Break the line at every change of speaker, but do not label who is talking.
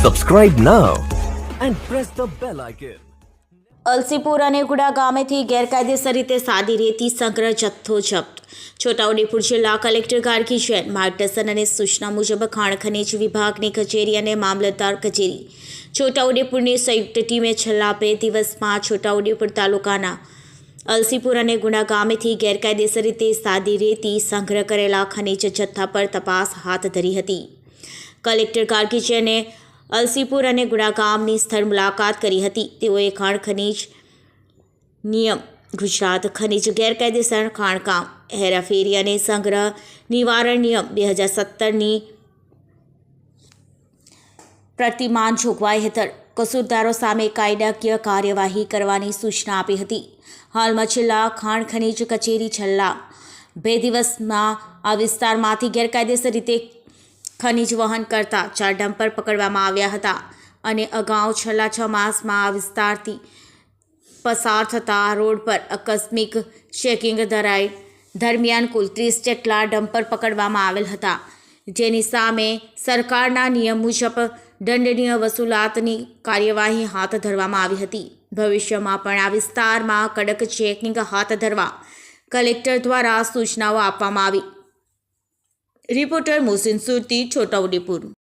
Subscribe now and press the bell icon.
અલસીપુર અને ગુડા ગામેથી ગેરકાયદેસર રીતે સાદી રેતી સંગ્રહ જથ્થો જપ્ત. છોટાઉદેપુર જિલ્લા કલેક્ટર ગાર્ગી જૈન માર્ગદર્શન અને સૂચના મુજબ ખાણ ખનીજ વિભાગની કચેરી અને મામલતદાર કચેરી છોટાઉદેપુરની સંયુક્ત ટીમે છેલ્લા 2 દિવસમાં છોટાઉદેપુર તાલુકાના અલસીપુર અને ગુડા ગામેથી ગેરકાયદેસર રીતે સાદી રેતી સંગ્રહ કરેલા ખનીજ જથ્થા પર તપાસ હાથ ધરી હતી. કલેક્ટર ગાર્ગી જૈને અલસીપુર અને ગુડા ગામની સ્થળ મુલાકાત કરી હતી. તેઓએ ખાણ ખનીજ નિયમ, ગુજરાત ખનીજ ગેરકાયદેસર ખાણકામ, હેરાફેરી અને સંગ્રહ નિવારણ નિયમ 2017ની પ્રતિમાન જોગવાઈ હેઠળ કસૂરદારો સામે કાયદાકીય કાર્યવાહી કરવાની સૂચના આપી હતી. હાલમાં જિલ્લા ખાણ ખનીજ કચેરી છેલ્લા 2 દિવસમાં આ વિસ્તારમાંથી ગેરકાયદેસર રીતે ખનીજ વહન કરતા 4 ડમ્પર પકડવામાં આવ્યા હતા અને અગાઉ છેલ્લા 6 માસમાં આ વિસ્તારથી પસાર થતા રોડ પર આકસ્મિક ચેકિંગ દરમિયાન કુલ 30 જેટલા ડમ્પર પકડવામાં આવેલ હતા, જેની સામે સરકારના નિયમ મુજબ દંડનીય વસૂલાતની કાર્યવાહી હાથ ધરવામાં આવી હતી. ભવિષ્યમાં પણ આ વિસ્તારમાં કડક ચેકિંગ હાથ ધરવા કલેક્ટર દ્વારા સૂચનાઓ આપવામાં આવી. રિપોર્ટર મોહસિન સુરતી, છોટાઉદેપુર.